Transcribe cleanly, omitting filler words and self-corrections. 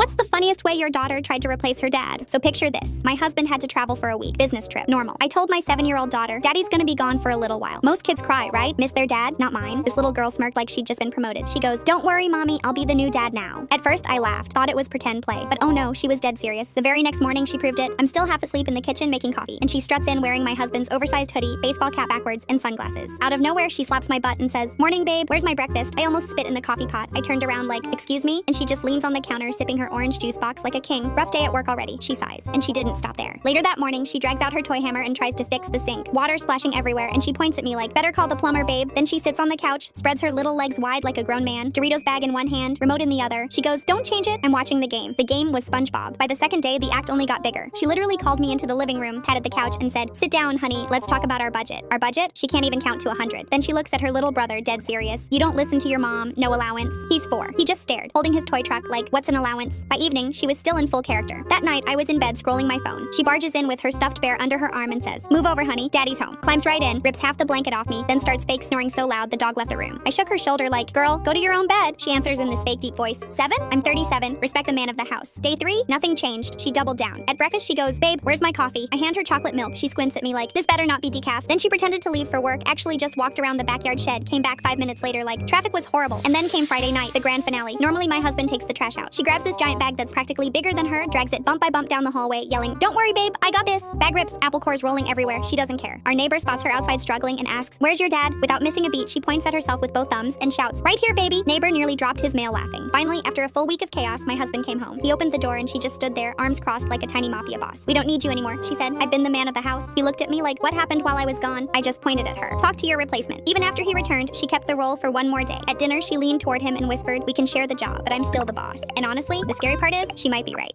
What's the funniest way your daughter tried to replace her dad? So picture this. My husband had to travel for a week. Business trip. Normal. I told my 7-year-old daughter, Daddy's gonna be gone for a little while. Most kids cry, right? Miss their dad? Not mine. This little girl smirked like she'd just been promoted. She goes, don't worry, Mommy, I'll be the new dad now. At first, I laughed. Thought it was pretend play. But oh no, she was dead serious. The very next morning, she proved it. I'm still half asleep in the kitchen making coffee, and she struts in wearing my husband's oversized hoodie, baseball cap backwards, and sunglasses. Out of nowhere, she slaps my butt and says, morning, babe, where's my breakfast? I almost spit in the coffee pot. I turned around like, excuse me? And she just leans on the counter sipping her orange juice box like a king. Rough day at work already, she sighs. And she didn't stop there. Later that morning, she drags out her toy hammer and tries to fix the sink. Water splashing everywhere, and she points at me like, better call the plumber, babe. Then she sits on the couch, spreads her little legs wide like a grown man, Doritos bag in one hand, remote in the other. She goes, don't change it. I'm watching the game. The game was SpongeBob. By the second day, the act only got bigger. She literally called me into the living room, patted the couch, and said, sit down, honey, let's talk about our budget. Our budget? She can't even count to 100. Then she looks at her little brother, dead serious. You don't listen to your mom, no allowance. He's 4. He just stared, holding his toy truck like, what's an allowance? By evening, she was still in full character. That night, I was in bed scrolling my phone. She barges in with her stuffed bear under her arm and says, move over, honey, Daddy's home. Climbs right in, rips half the blanket off me, then starts fake snoring so loud the dog left the room. I shook her shoulder like, girl, go to your own bed. She answers in this fake deep voice, 7? I'm 37, respect the man of the house. Day 3, nothing changed. She doubled down. At breakfast, she goes, babe, where's my coffee? I hand her chocolate milk. She squints at me like, this better not be decaf. Then she pretended to leave for work, actually just walked around the backyard shed, came back 5 minutes later like, traffic was horrible. And then came Friday night, the grand finale. Normally my husband takes the trash out. She grabs this giant bag that's practically bigger than her, drags it bump by bump down the hallway, yelling, don't worry, babe, I got this. Bag rips, apple cores rolling everywhere. She doesn't care. Our neighbor spots her outside struggling and asks, where's your dad? Without missing a beat, she points at herself with both thumbs and shouts, right here, baby. Neighbor nearly dropped his mail laughing. Finally, after a full week of chaos, my husband came home. He opened the door and she just stood there, arms crossed like a tiny mafia boss. We don't need you anymore, she said. I've been the man of the house. He looked at me like, what happened while I was gone? I just pointed at her. Talk to your replacement. Even after he returned, she kept the role for one more day. At dinner, she leaned toward him and whispered, we can share the job, but I'm still the boss. And honestly, the scary part is, she might be right.